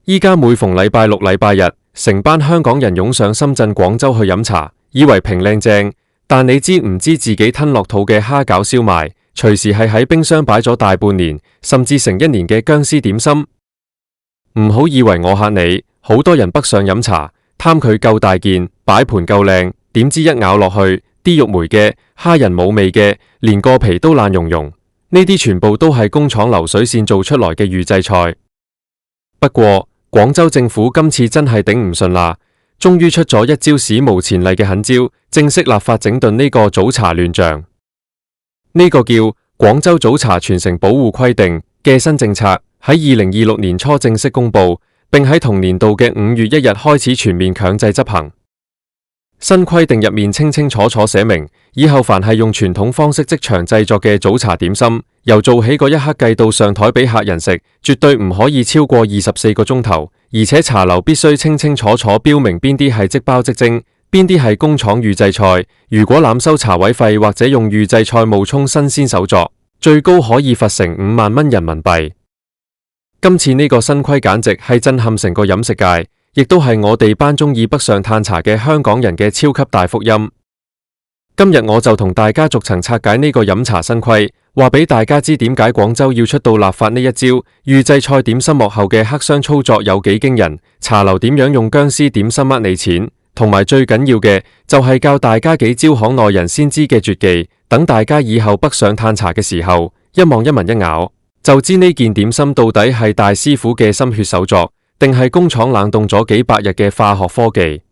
依家每逢禮拜六、禮拜日，成班香港人湧上深圳、廣州去飲茶，以為平靚正，但你知唔知自己吞落肚嘅蝦餃燒賣，隨時係喺冰箱擺咗大半年，甚至成1年嘅僵屍點心？唔好以為我嚇你，好多人北上飲茶，貪佢夠大件，擺盤夠靚，點知一咬落去，啲肉霉嘅，蝦仁冇味嘅，連個皮都爛溶溶。呢啲全部都係工廠流水線做出來嘅預製菜。不過廣州政府今次真係頂唔順啦，終於出咗一招史無前例嘅狠招，正式立法整頓呢個早茶亂象。呢個叫《廣州早茶傳承保護規定》嘅新政策喺2026年初正式公布，並喺同年度嘅5月1日開始全面強制執行。新規定入面清清楚楚寫明，以後凡係用傳統方式即場製作嘅早茶點心，由做起嗰一刻計到上台俾客人食，絕對唔可以超過24個鐘頭，而且茶樓必須清清楚楚標明邊啲係即包即蒸，邊啲係工廠預製菜。如果濫收茶位費或者用預製菜冒充新鮮手作，最高可以罰成5萬蚊人民幣。今次呢個新規簡直係震撼成個飲食界，亦都係我哋班中意北上嘆茶嘅香港人嘅超級大福音。今日我就同大家逐層拆解呢個飲茶新規，話俾大家知點解廣州要出到立法呢一招，預製菜點心幕後嘅黑箱操作有幾驚人，茶樓點樣用僵屍點心呃你錢，同埋最緊要嘅就係教大家幾招行內人先知嘅絕技，等大家以後北上嘆茶嘅時候，一望一聞一咬，就知呢件點心到底係大師傅嘅心血手作，定係工廠冷凍咗幾百日嘅化學科技。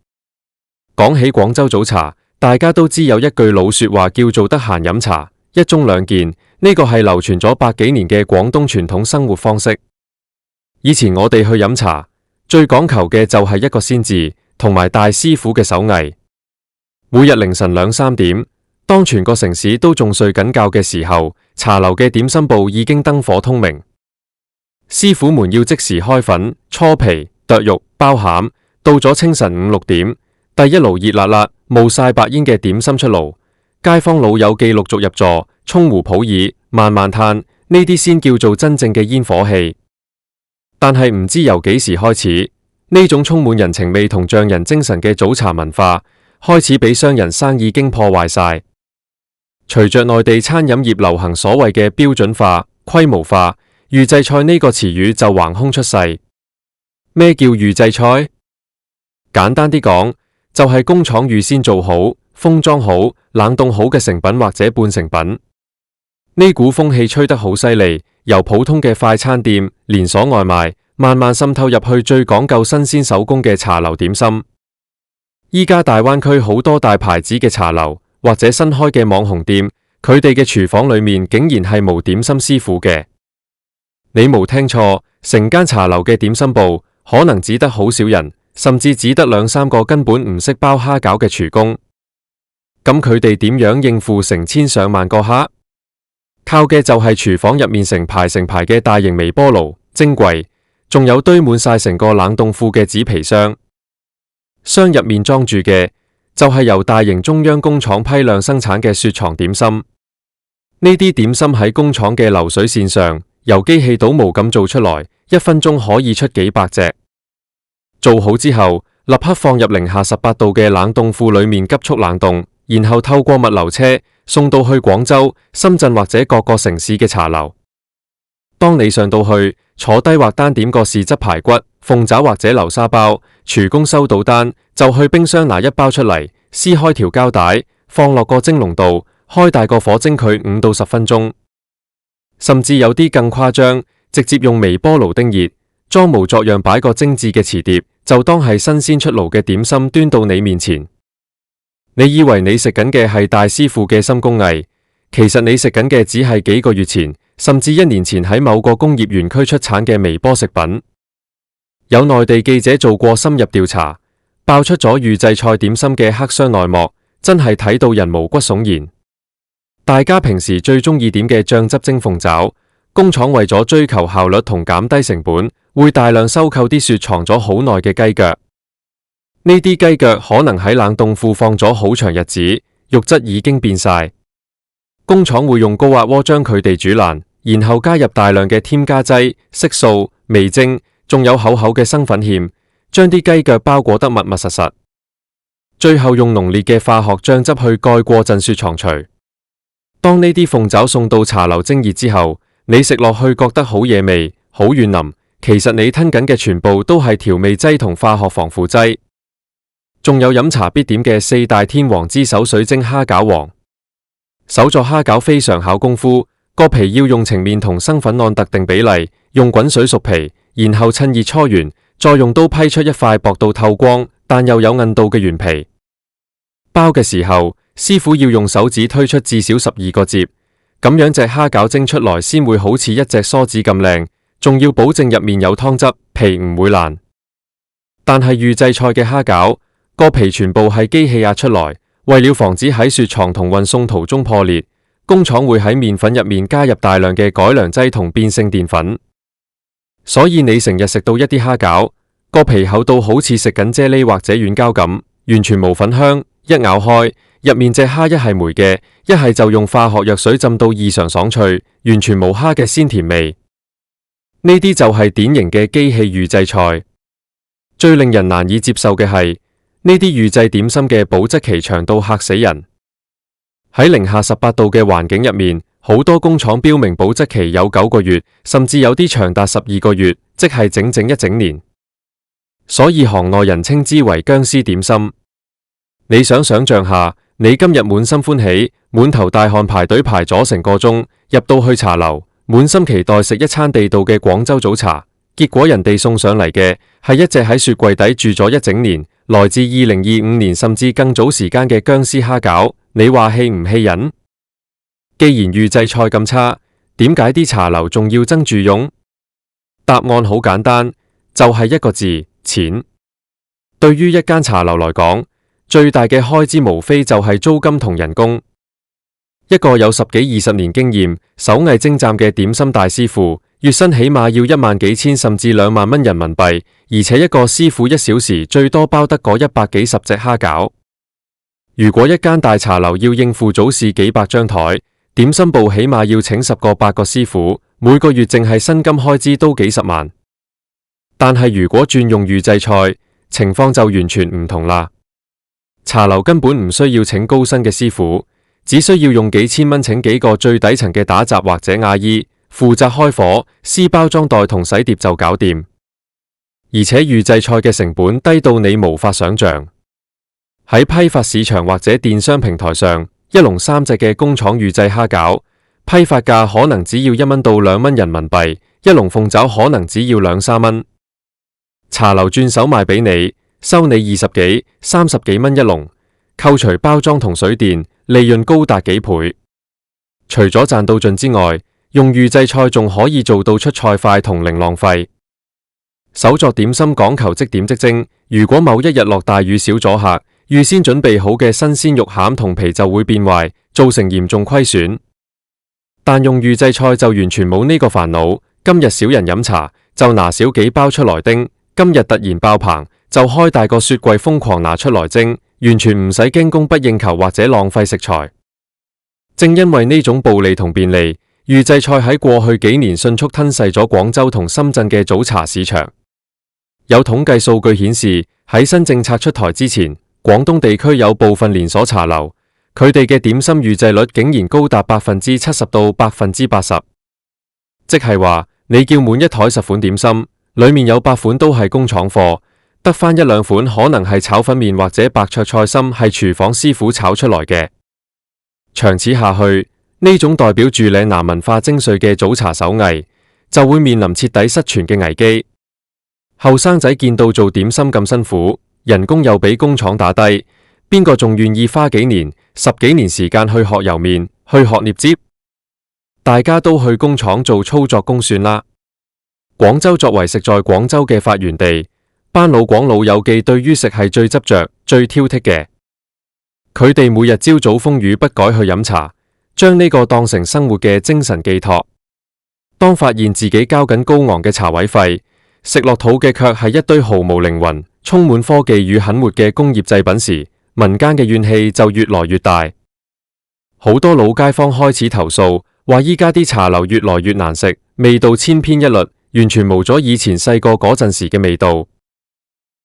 講起廣州早茶，大家都知有一句老說話叫做得閒飲茶，一盅兩件，呢個係流傳咗100幾年嘅廣東傳統生活方式。以前我哋去飲茶，最講求嘅就係一個先字，同埋大師傅嘅手藝。每日凌晨2、3點，當全個城市都仲睡緊覺嘅時候，茶樓嘅點心部已經燈火通明。師傅們要即時開粉、搓皮、剁肉、包餡，到咗清晨5、6點，第一爐熱辣辣、冒晒白煙嘅點心出爐，街坊老友記陸續入座，沖壺普洱，慢慢嘆，呢啲先叫做真正嘅煙火氣。但係唔知由幾時開始，呢種充滿人情味同匠人精神嘅早茶文化，開始俾商人生意經破壞晒。隨着內地餐飲業流行所謂嘅標準化、規模化，預製菜呢個詞語就橫空出世。咩叫預製菜？簡單啲講，就係工廠預先做好、封裝好、冷凍好嘅成品或者半成品。呢股風氣吹得好犀利，由普通嘅快餐店、連鎖外賣，慢慢滲透入去最講究新鮮手工嘅茶樓點心。依家大灣區好多大牌子嘅茶樓或者新開嘅網紅店，佢哋嘅廚房裏面竟然係無點心師傅嘅。你冇聽錯，成間茶樓嘅點心部可能只得好少人，甚至只得2、3個根本唔識包蝦餃嘅廚工。咁佢哋點樣應付成千上萬個蝦？靠嘅就係廚房入面成排嘅大型微波爐、蒸櫃，仲有堆滿晒成個冷凍庫嘅紙皮箱。箱入面裝住嘅就係由大型中央工廠批量生產嘅雪藏點心。呢啲點心喺工廠嘅流水線上，由機器倒模咁做出來，1分鐘可以出幾百隻。做好之後，立刻放入零下18度嘅冷凍庫裏面急速冷凍，然後透過物流車送到去廣州、深圳或者各個城市嘅茶樓。當你上到去，坐低或單點個豉汁排骨、鳳爪或者流沙包，廚工收到單就去冰箱拿1包出嚟，撕開條膠帶，放落個蒸籠度，開大個火蒸佢5到10分鐘。甚至有啲更誇張，直接用微波爐叮熱，裝模作樣擺個精緻嘅瓷碟，就當係新鮮出爐嘅點心端到你面前。你以為你食緊嘅係大師傅嘅深工藝，其實你食緊嘅只係幾個月前，甚至1年前喺某個工業園區出產嘅微波食品。有內地記者做過深入調查，爆出咗預製菜點心嘅黑箱內幕，真係睇到人毛骨悚然。大家平時最中意點嘅醬汁蒸鳳爪，工廠為咗追求效率同減低成本，會大量收購啲雪藏咗好耐嘅雞腳。呢啲雞腳可能喺冷凍庫放咗好長日子，肉質已經變晒。工廠會用高壓鍋將佢哋煮爛，然後加入大量嘅添加劑、色素、味精，仲有厚厚嘅生粉芡，將啲雞腳包裹得密密實實。最後用濃烈嘅化學醬汁去蓋過陣雪藏錘。當呢啲鳳爪送到茶樓蒸熱之後，你食落去覺得好惹味，好軟腍，其實你吞緊嘅全部都係調味劑同化學防腐劑。仲有飲茶必點嘅四大天王之首水晶蝦餃王。手作蝦餃非常考功夫，個皮要用呈面同生粉按特定比例，用滾水熟皮，然後趁熱搓圓，再用刀批出一塊薄到透光但又有韌度嘅圓皮。包嘅時候，師傅要用手指推出至少12個折，咁樣隻蝦餃蒸出來先會好似一隻梳子咁靚，仲要保證入面有湯汁，皮唔會爛。但係預製菜嘅蝦餃，個皮全部係機器壓出來，為了防止喺雪藏同運送途中破裂，工廠會喺麵粉入面加入大量嘅改良劑同變性澱粉，所以你成日食到一啲蝦餃，個皮厚到好似食緊啫喱或者軟膠咁，完全無粉香，一咬開，入面隻蝦一係霉嘅，一係就用化學藥水浸到異常爽脆，完全無蝦嘅鮮甜味。呢啲就係典型嘅機器預製菜。最令人難以接受嘅係，呢啲預製點心嘅保質期長到嚇死人。喺零下18度嘅環境入面，好多工廠標明保質期有9個月，甚至有啲長達12個月，即係整整一整年。所以行內人稱之為僵屍點心。你想象下，你今日滿心歡喜，滿頭大汗排隊排咗成個鐘，入到去茶樓，滿心期待食一餐地道嘅廣州早茶，結果人哋送上嚟嘅係一隻喺雪櫃底住咗一整年，來自2025年甚至更早時間嘅僵屍蝦餃，你話氣唔氣人？既然預製菜咁差，點解啲茶樓仲要爭住用？答案好簡單，就係一個字：錢。對於一間茶樓來講，最大嘅開支無非就係租金同人工。一個有10幾20年經驗、手藝精湛嘅點心大師傅，月薪起碼要1萬幾千甚至2萬蚊人民幣，而且一個師傅1小時最多包得嗰100幾十隻蝦餃。如果一間大茶樓要應付早市幾百張台，點心部起碼要請10個8個師傅，每個月淨係薪金開支都幾十萬。但係如果轉用預製菜，情況就完全唔同啦。茶樓根本唔需要請高薪嘅師傅，只需要用幾千蚊請幾個最底層嘅打雜或者阿姨，負責開火、撕包裝袋同洗碟就搞掂。而且預製菜嘅成本低到你無法想象。喺批發市場或者電商平台上，一籠3隻嘅工廠預製蝦餃，批發價可能只要1蚊到2蚊人民幣，一籠鳳爪可能只要2、3蚊。茶樓轉手賣俾你，收你20幾、30幾蚊一籠，扣除包裝同水電，利潤高達幾倍。除咗賺到盡之外，用預製菜仲可以做到出菜快同零浪費。手作點心講求即點即蒸，如果某一日落大雨少咗客，預先準備好嘅新鮮肉餡同皮就會變壞，造成嚴重虧損。但用預製菜就完全冇呢個煩惱，今日少人飲茶，就拿少幾包出來叮，今日突然爆棚，就開大個雪櫃瘋狂拿出來蒸，完全唔使驚供不應求或者浪費食材。正因為呢種暴利同便利，預製菜喺過去幾年迅速吞噬咗廣州同深圳嘅早茶市場。有統計數據顯示，喺新政策出台之前，廣東地區有部分連鎖茶樓，佢哋嘅點心預製率竟然高達70%到80%，即係話你叫滿一枱10款點心，裏面有8款都係工廠貨，得返1、2款可能係炒粉麵或者白灼菜心係廚房師傅炒出來嘅。長此下去，呢種代表住嶺南文化精髓嘅早茶手藝，就會面臨徹底失傳嘅危機。後生仔見到做點心咁辛苦，人工又俾工廠打低，邊個仲願意花幾年、10幾年時間去學揉麵、去學捏接？大家都去工廠做操作工算啦。廣州作為食在廣州嘅發源地，班老廣老友記對於食係最執着、最挑剔嘅。佢哋每日朝早風雨不改去飲茶，將呢個當成生活嘅精神寄託。當發現自己交緊高昂嘅茶位費，食落肚嘅卻係一堆毫無靈魂、充滿科技與狠活嘅工業製品時，民間嘅怨氣就越來越大。好多老街坊開始投訴，話依家啲茶樓越來越難食，味道千篇一律，完全冇咗以前細個嗰陣時嘅味道。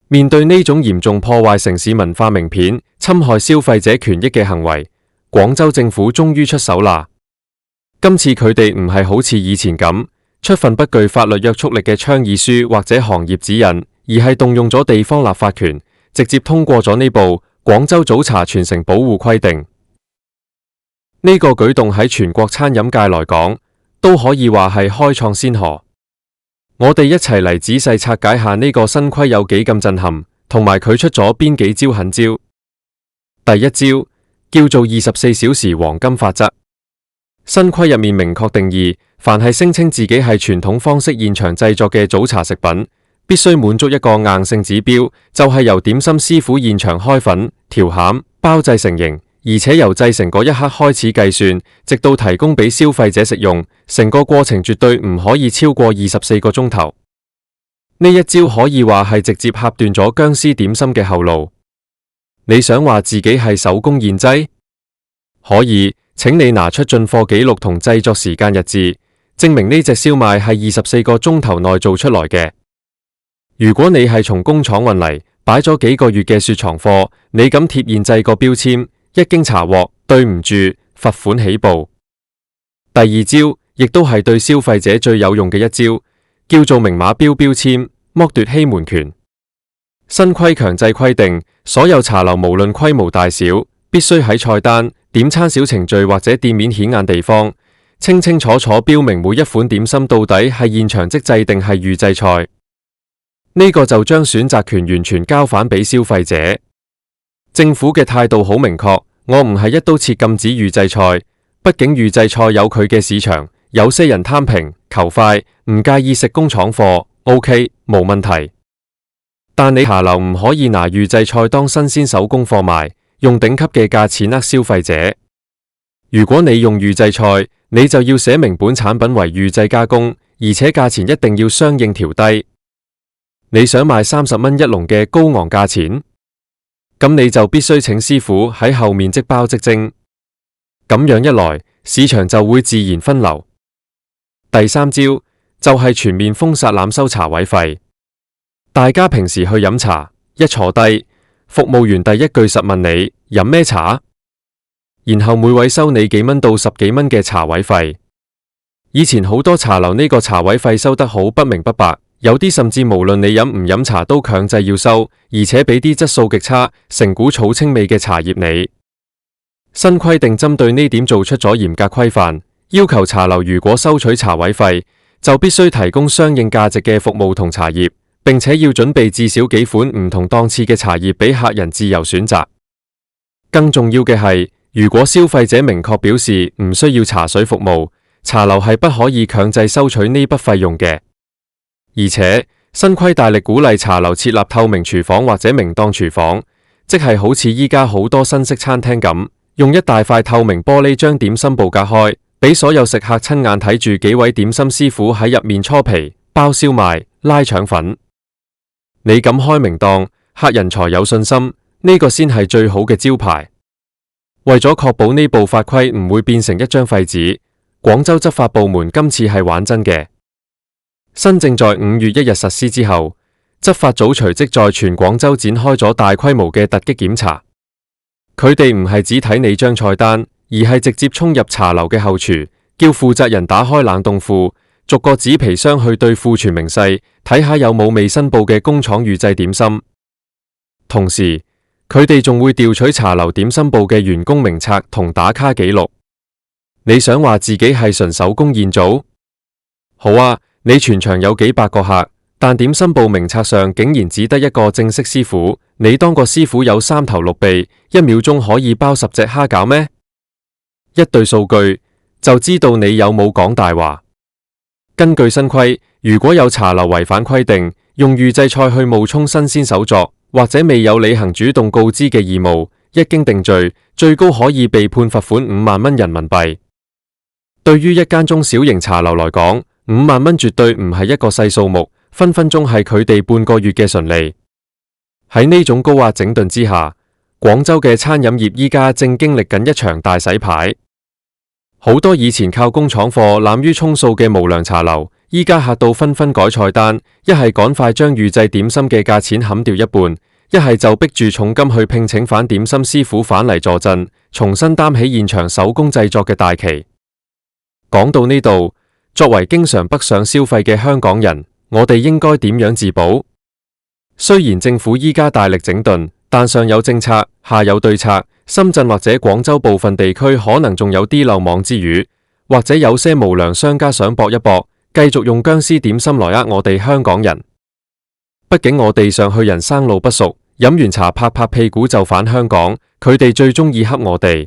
面對呢種嚴重破壞城市文化名片、侵害消費者權益嘅行為，廣州政府終於出手啦。今次佢哋唔係好似以前咁出份不具法律約束力嘅倡議書或者行業指引，而係動用咗地方立法權，直接通過咗呢部《廣州早茶傳承保護規定》。呢個舉動喺全國餐飲界來講，都可以話係開創先河。我哋一齊嚟仔細拆解下呢個新規有幾咁震撼，同埋佢出咗邊幾招狠招。第一招叫做24小時黃金法則。新規入面明確定義，凡係聲稱自己係傳統方式現場製作嘅早茶食品，必須滿足一個硬性指標，就係由點心師傅現場開粉、調餡、包製成型，而且由製成嗰一刻開始計算，直到提供俾消費者食用，成個過程絕對唔可以超過24個鐘頭。呢一招可以話係直接掐斷咗僵屍點心嘅後路。你想話自己係手工現製？可以，請你拿出進貨記錄同製作時間日誌，證明呢隻燒賣係24個鐘頭內做出來嘅。如果你係從工廠運嚟，擺咗幾個月嘅雪藏貨，你咁貼現製個標籤，一經查獲，對唔住，罰款起步。第二招亦都係對消費者最有用嘅一招，叫做明碼標標籤，剝奪欺瞞權。新規強制規定，所有茶樓無論規模大小，必須喺菜單、點餐小程序或者店面顯眼地方，清清楚楚標明每一款點心到底係現場即製定係預製菜。呢個就將選擇權完全交返俾消費者。政府嘅態度好明確，我唔係一刀切禁止預製菜，畢竟預製菜有佢嘅市場，有些人貪平求快，唔介意食工廠貨 ，OK， 冇問題。但你茶樓唔可以拿預製菜當新鮮手工貨賣，用頂級嘅價錢呃消費者。如果你用預製菜，你就要寫明本產品為預製加工，而且價錢一定要相應調低。你想賣30蚊一籠嘅高昂價錢，咁你就必須請師傅喺後面即包即蒸，咁樣一來，市場就會自然分流。第三招就係全面封殺濫收茶位費。大家平時去飲茶，一坐低，服務員第一句實問你飲咩茶，然後每位收你幾蚊到10幾蚊嘅茶位費。以前好多茶樓呢個茶位費收得好不明不白。有啲甚至無論你飲唔飲茶都強制要收，而且俾啲質素極差、成股草青味嘅茶葉你。新規定針對呢點做出咗嚴格規範，要求茶樓如果收取茶位費，就必須提供相應價值嘅服務同茶葉，並且要準備至少幾款唔同檔次嘅茶葉俾客人自由選擇。更重要嘅係，如果消費者明確表示唔需要茶水服務，茶樓係不可以強制收取呢筆費用嘅。而且新規大力鼓勵茶樓設立透明廚房或者明檔廚房，即係好似依家好多新式餐廳咁，用一大塊透明玻璃將點心部隔開，俾所有食客親眼睇住幾位點心師傅喺入面搓皮、包燒賣、拉腸粉。你咁開明檔，客人才有信心，呢個先係最好嘅招牌。為咗確保呢部法規唔會變成一張廢紙，廣州執法部門今次係玩真嘅。新政在5月1日實施之後，執法組隨即在全廣州展開咗大規模嘅突擊檢查。佢哋唔係只睇你張菜單，而係直接衝入茶樓嘅後廚，叫負責人打開冷凍庫，逐個紙皮箱去對庫存明細，睇下有冇未申報嘅工廠預製點心。同時，佢哋仲會調取茶樓點心部嘅員工名冊同打卡記錄。你想話自己係純手工現做？好啊。你全場有幾百個客，但點心部名冊上竟然只得一個正式師傅，你當個師傅有3頭6臂，1秒鐘可以包10隻蝦餃咩？一對數據就知道你有冇講大話。根據新規，如果有茶樓違反規定，用預製菜去冒充新鮮手作，或者未有履行主動告知嘅義務，一經定罪，最高可以被判罰款5萬蚊人民幣。對於一間中小型茶樓來講，5萬蚊絕對唔係一個細數目，分分鐘係佢哋半個月嘅純利。喺呢種高壓整頓之下，廣州嘅餐飲業依家正經歷緊一場大洗牌。好多以前靠工廠貨濫竽充數嘅無良茶樓，依家客到紛紛改菜單，一係趕快將預製點心嘅價錢砍掉一半，一係就逼住重金去聘請返點心師傅返嚟坐鎮，重新擔起現場手工製作嘅大旗。講到呢度，作為經常北上消費嘅香港人，我哋應該點樣自保？雖然政府依家大力整頓，但上有政策，下有對策。深圳或者廣州部分地區可能仲有啲漏網之魚，或者有些無良商家想搏一搏，繼續用僵屍點心來呃我哋香港人。畢竟我哋上去人生路不熟，飲完茶拍拍屁股就返香港，佢哋最中意恰我哋。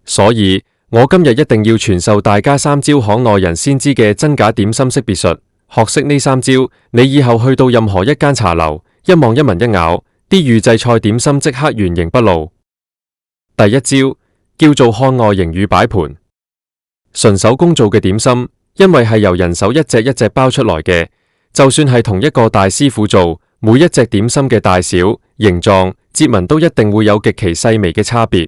所以我今日一定要傳授大家3招行內人先知嘅真假點心識別術，學識呢3招，你以後去到任何一間茶樓，一望一聞一咬，啲預製菜點心即刻原形不露。第一招叫做看外形與擺盤，純手工做嘅點心，因為係由人手一隻一隻包出來嘅，就算係同一個大師傅做，每一隻點心嘅大小、形狀、折紋都一定會有極其細微嘅差別。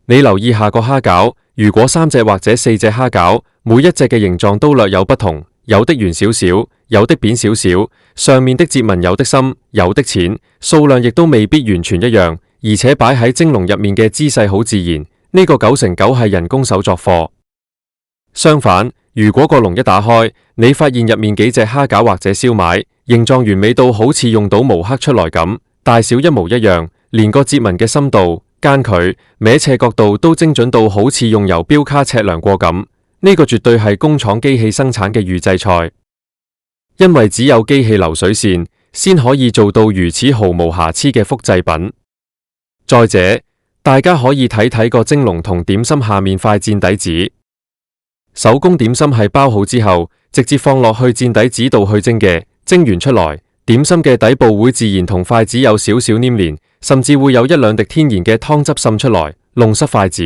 你留意下個蝦餃，如果3隻或者4隻蝦餃，每一隻嘅形狀都略有不同，有的圓少少，有的扁少少，上面的折紋有的深，有的淺，數量亦都未必完全一樣。而且擺喺蒸籠入面嘅姿勢好自然，呢個9成9係人工手作貨。相反，如果個籠一打開，你發現入面幾隻蝦餃或者燒賣，形狀完美到好似用到毛刻出來咁，大小一模一樣，連個折紋嘅深度、間距、歪斜角度都精準到好似用油標卡尺量過咁，呢個絕對係工廠機器生產嘅預製菜，因為只有機器流水線，先可以做到如此毫無瑕疵嘅複製品。再者，大家可以睇睇個蒸籠同點心下面塊墊底紙，手工點心係包好之後，直接放落去墊底紙度去蒸嘅，蒸完出來，點心嘅底部會自然同筷子有少少黏連，甚至會有1-2滴天然嘅湯汁滲出來，弄濕筷子。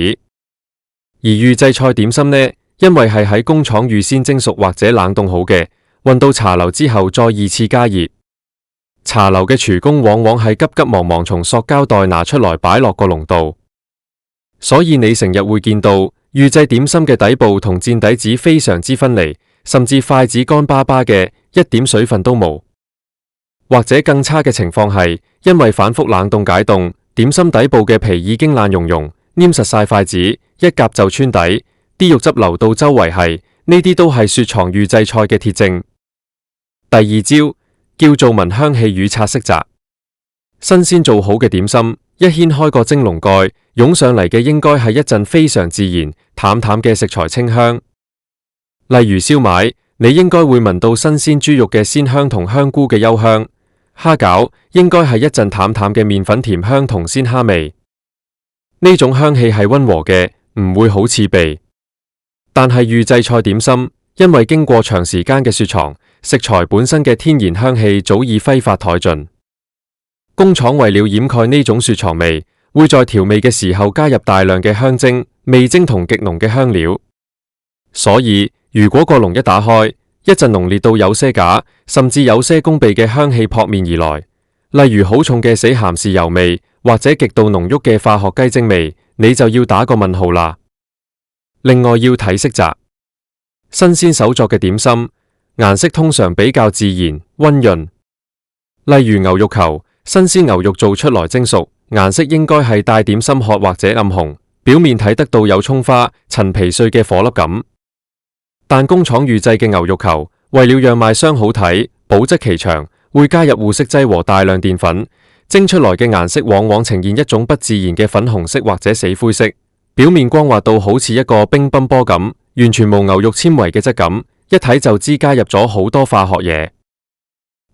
而預製菜點心呢，因為係喺工廠預先蒸熟或者冷凍好嘅，運到茶樓之後再2次加熱。茶樓嘅廚工往往係急急忙忙從塑膠袋拿出來擺落個籠度，所以你成日會見到預製點心嘅底部同墊底紙非常之分離，甚至筷子乾巴巴嘅，一點水分都冇。或者更差嘅情況係，因為反覆冷凍解凍，點心底部嘅皮已經爛溶溶，黏實晒筷子，一夾就穿底，啲肉汁流到周圍係，呢啲都係雪藏預製菜嘅鐵證。第二招叫做聞香氣與察色澤。新鮮做好嘅點心，一掀開個蒸籠蓋，湧上嚟嘅應該係一陣非常自然、淡淡嘅食材清香。例如燒賣，你應該會聞到新鮮豬肉嘅鮮香同香菇嘅幽香；蝦餃應該係一陣淡淡嘅麵粉甜香同鮮蝦味。呢種香氣係溫和嘅，唔會好刺鼻。但係預製菜點心，因為經過長時間嘅雪藏，食材本身嘅天然香氣早已揮發殆盡。工廠為了掩蓋呢種雪藏味，會在調味嘅時候加入大量嘅香精、味精同極濃嘅香料。所以如果個籠一打開，一陣濃烈到有些假，甚至有些攻鼻嘅香氣撲面而來，例如好重嘅死鹹豉油味，或者極度濃郁嘅化學雞精味，你就要打個問號啦。另外要睇色澤，新鮮手作嘅點心，顏色通常比較自然溫潤，例如牛肉球，新鮮牛肉做出來蒸熟，顏色應該係帶點深褐或者暗紅，表面睇得到有蔥花、陳皮碎嘅顆粒感。但工廠預製嘅牛肉球，為了讓賣相好睇、保質期長，會加入護色劑和大量澱粉，蒸出來嘅顏色往往呈現一種不自然嘅粉紅色或者死灰色，表面光滑到好似一個乒乓波咁，完全無牛肉纖維嘅質感。一睇就知加入咗好多化學嘢。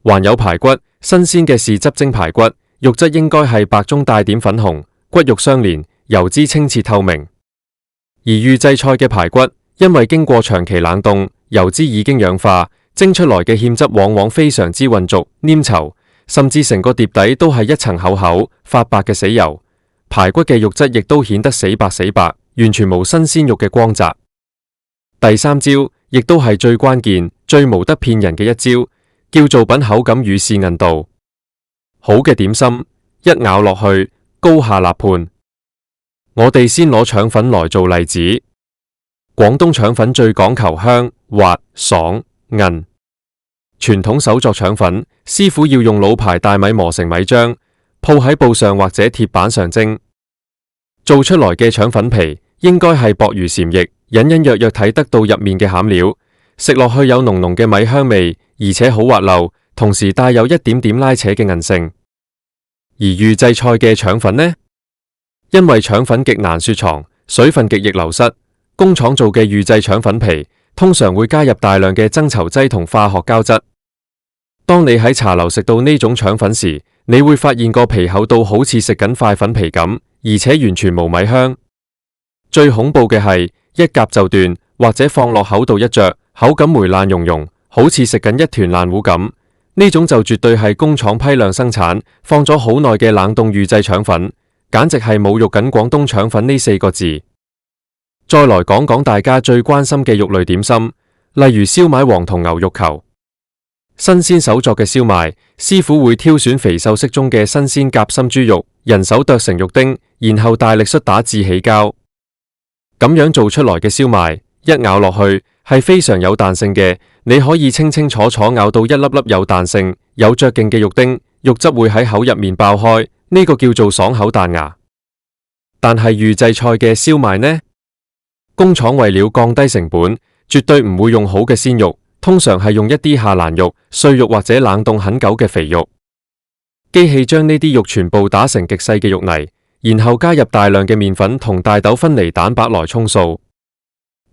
還有排骨，新鮮嘅豉汁蒸排骨，肉質應該係白中帶點粉紅，骨肉相連，油脂清澈透明。而預製菜嘅排骨，因為經過長期冷凍，油脂已經氧化，蒸出來嘅芡汁往往非常之渾濁黏稠，甚至成個碟底都係一層厚厚發白嘅死油。排骨嘅肉質亦都顯得死白死白，完全無新鮮肉嘅光澤。第三招，亦都係最關鍵、最無得騙人嘅一招，叫做品口感與試韌度。好嘅點心，一咬落去，高下立判。我哋先攞腸粉來做例子。廣東腸粉最講求香、滑、爽，銀。傳統手作腸粉，師傅要用老牌大米磨成米漿，鋪喺布上或者鐵板上蒸，做出來嘅腸粉皮應該係薄如禪液，隱隱約約睇得到入面嘅餡料，食落去有濃濃嘅米香味，而且好滑溜，同時帶有一點點拉扯嘅韌性。而預製菜嘅腸粉呢？因為腸粉極難雪藏，水分極易流失，工廠做嘅預製腸粉皮通常會加入大量嘅增稠劑同化學膠質。當你喺茶樓食到呢種腸粉時，你會發現個皮厚到好似食緊塊粉皮咁，而且完全無米香。最恐怖嘅係一夾就斷，或者放落口度一嚼，口感霉爛溶溶，好似食緊一團爛糊咁。呢種就絕對係工廠批量生產，放咗好耐嘅冷凍預製腸粉，簡直係侮辱緊廣東腸粉呢4個字。再來講講大家最關心嘅肉類點心，例如燒賣王同牛肉球。新鮮手作嘅燒賣，師傅會挑選肥瘦適中嘅新鮮夾心豬肉，人手剁成肉丁，然後大力摔打至起膠。咁樣做出來嘅燒賣，一咬落去係非常有彈性嘅，你可以清清楚楚咬到一粒粒有彈性、有嚼勁嘅肉丁，肉汁會喺口入面爆開，呢個叫做爽口彈牙。但係預製菜嘅燒賣呢？工廠為了降低成本，絕對唔會用好嘅鮮肉，通常係用一啲下欄肉、碎肉或者冷凍很久嘅肥肉。機器將呢啲肉全部打成極細嘅肉泥，然後加入大量嘅麵粉同大豆分離蛋白來沖塑。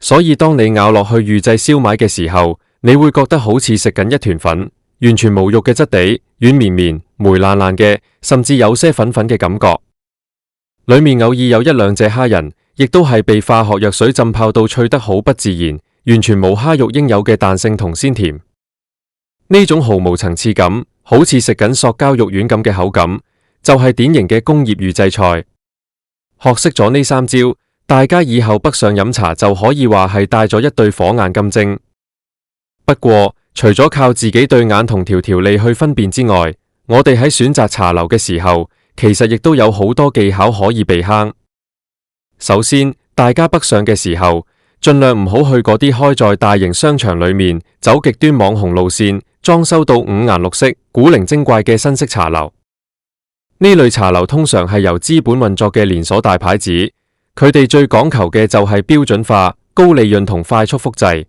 所以當你咬落去預製燒賣嘅時候，你會覺得好似食緊一團粉，完全無肉嘅質地，軟綿綿、霉爛爛嘅，甚至有些粉粉嘅感覺。裏面偶爾有一兩隻蝦仁，亦都係被化學藥水浸泡到脆得好不自然，完全冇蝦肉應有嘅彈性同鮮甜。呢種毫無層次感，好似食緊塑膠肉丸咁嘅口感，就係典型嘅工業預製菜。學識咗呢3招，大家以後北上飲茶就可以話係帶咗一對火眼金睛。不過，除咗靠自己對眼同條條脷去分辨之外，我哋喺選擇茶樓嘅時候，其實亦都有好多技巧可以避坑。首先，大家北上嘅時候，盡量唔好去嗰啲開在大型商場裏面，走極端網紅路線，裝修到五顏六色、古靈精怪嘅新式茶樓。呢類茶樓通常係由資本運作嘅連鎖大牌子，佢哋最講求嘅就係標準化、高利潤同快速複製。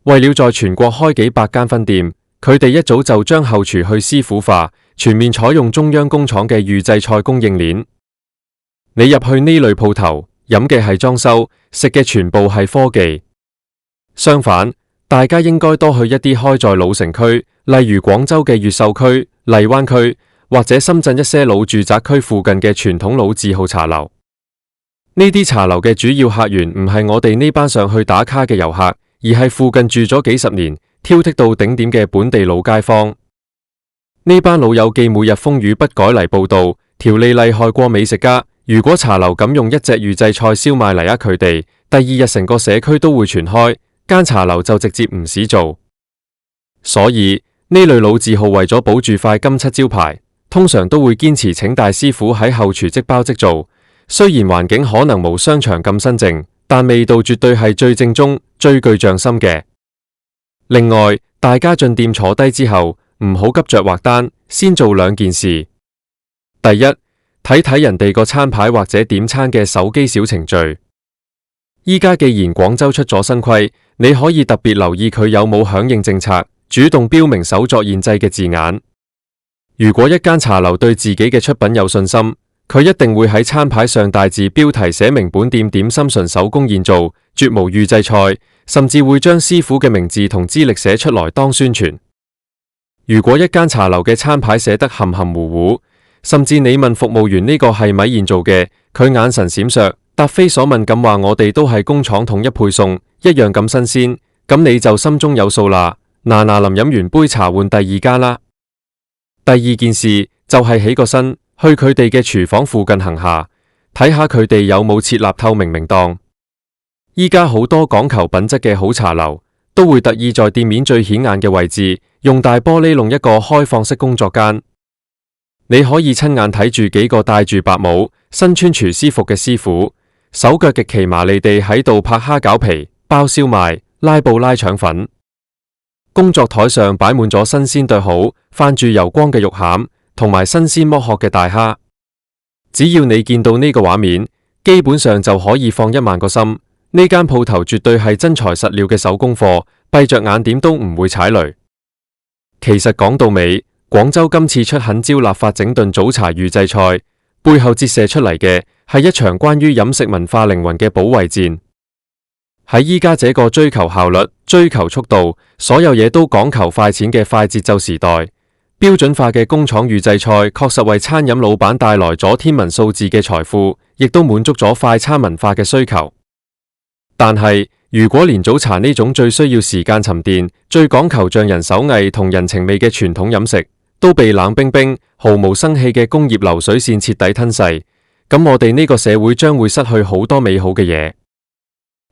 為了在全國開幾百間分店，佢哋一早就將後廚去師傅化，全面採用中央工廠嘅預製菜供應鏈。你入去呢類鋪頭，飲嘅係裝修，食嘅全部係科技。相反，大家應該多去一啲開在老城區，例如廣州嘅越秀區、荔灣區，或者深圳一些老住宅區附近嘅傳統老字號茶樓。呢啲茶樓嘅主要客源唔係我哋呢班上去打卡嘅遊客，而係附近住咗幾十年、挑剔到頂點嘅本地老街坊。呢班老友記每日風雨不改嚟報道，條理厲害過美食家。如果茶樓咁用一隻預製菜燒賣嚟呃佢哋，第二日成個社區都會傳開，間茶樓就直接唔使做。所以呢類老字號為咗保住塊金漆招牌，通常都會堅持請大師傅喺後廚即包即做。雖然環境可能冇商場咁新淨，但味道絕對係最正宗、最具匠心嘅。另外，大家進店坐低之後，唔好急着劃單，先做2件事。第一，睇睇人哋個餐牌或者點餐嘅手機小程序。依家既然廣州出咗新規，你可以特別留意佢有冇響應政策，主動標明手作現製嘅字眼。如果一間茶樓對自己嘅出品有信心，佢一定會喺餐牌上大字標題寫明本店點心純手工現做，絕無預製菜，甚至會將師傅嘅名字同資歷寫出來當宣傳。如果一間茶樓嘅餐牌寫得含含糊糊，甚至你問服務員呢個係咪現做嘅，佢眼神閃爍，答非所問咁話我哋都係工廠統一配送，一樣咁新鮮，咁你就心中有數啦。嗱臨飲完杯茶換第2間啦。第2件事就係起個身，去佢哋嘅廚房附近行下，睇下佢哋有冇設立透明明檔。依家好多講求品質嘅好茶樓，都會特意在店面最顯眼嘅位置，用大玻璃弄一個開放式工作間。你可以親眼睇住幾個戴住白帽、身穿廚師服嘅師傅，手腳極其麻利地喺度拍蝦餃皮、包燒賣、拉布拉腸粉。工作台上擺滿咗新鮮對好、泛住油光嘅肉餡，同埋新鮮剝殼嘅大蝦。只要你見到呢個畫面，基本上就可以放1萬個心。呢間鋪頭絕對係真材實料嘅手工貨，閉着眼點都唔會踩雷。其實講到尾，廣州今次出狠招立法整頓早茶預製菜，背後折射出嚟嘅係一場關於飲食文化靈魂嘅保衛戰。喺依家這個追求效率、追求速度，所有嘢都講求快錢嘅快節奏時代，標準化嘅工廠預製菜確實為餐飲老闆帶來咗天文數字嘅財富，亦都滿足咗快餐文化嘅需求。但係，如果連早茶呢種最需要時間沉澱、最講求匠人手藝同人情味嘅傳統飲食，都被冷冰冰、毫無生氣嘅工業流水線徹底吞噬，咁我哋呢個社會將會失去好多美好嘅嘢。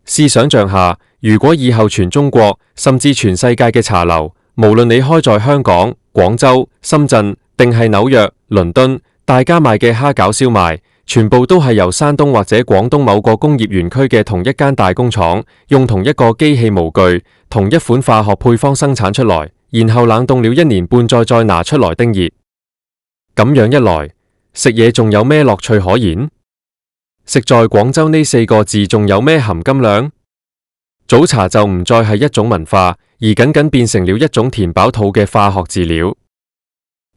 試想象下，如果以後全中國甚至全世界嘅茶樓，無論你開在香港、廣州、深圳定係紐約、倫敦，大家賣嘅蝦餃燒賣，全部都係由山東或者廣東某個工業園區嘅同一間大工廠，用同一個機器模具、同一款化學配方生產出來，然後冷凍了1年半載再拿出來叮熱。咁樣一來，食嘢仲有咩樂趣可言？食在廣州呢4個字仲有咩含金量？早茶就唔再係一種文化，而僅僅變成了一種填飽肚嘅化學飼料。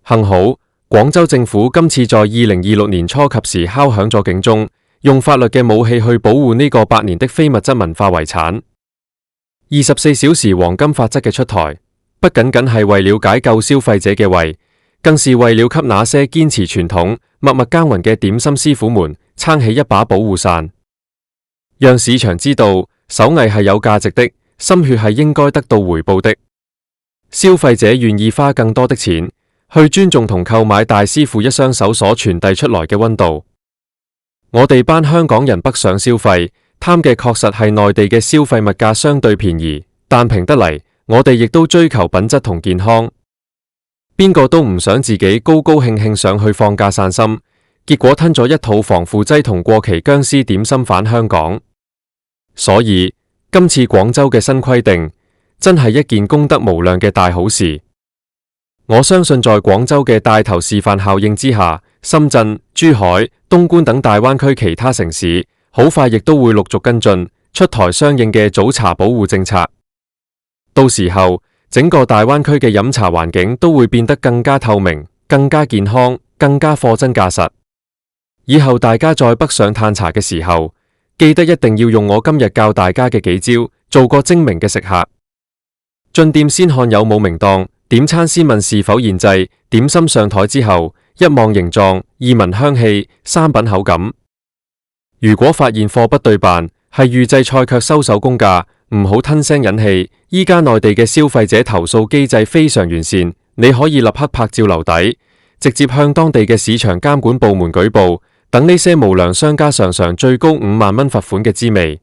幸好，廣州政府今次在2026年初及時敲響咗警鐘，用法律嘅武器去保護呢個百年的非物質文化遺產。24小時黃金法則嘅出台，不僅僅係為了解救消費者嘅胃，更是為了給那些堅持傳統、默默耕耘嘅點心師傅們撐起一把保護傘，讓市場知道手藝係有價值的，心血係應該得到回報的。消費者願意花更多的錢去尊重同購買大師傅一雙手所傳遞出來嘅溫度。我哋班香港人北上消費，貪嘅確實係內地嘅消費物價相對便宜，但平得嚟，我哋亦都追求品質同健康。邊個都唔想自己高高興興上去放假散心，結果吞咗一肚防腐劑同過期僵屍點心返香港。所以今次廣州嘅新規定真係一件功德無量嘅大好事。我相信在廣州嘅帶頭示範效應之下，深圳、珠海、東莞等大灣區其他城市好快亦都會陸續跟進，出台相應嘅早茶保護政策。到時候整個大灣區嘅飲茶環境都會變得更加透明、更加健康、更加貨真價實。以後大家在北上嘆茶嘅時候，記得一定要用我今日教大家嘅幾招，做個精明嘅食客。進店先看有冇名檔，點餐先問是否現製，點心上台之後，一望形狀，二聞香氣，三品口感。如果發現貨不對辦，係預製菜卻收手工價，唔好吞聲忍氣。依家內地嘅消費者投訴機制非常完善，你可以立刻拍照留底，直接向當地嘅市場監管部門舉報，等呢些無良商家嘗嘗最高5萬蚊罰款嘅滋味。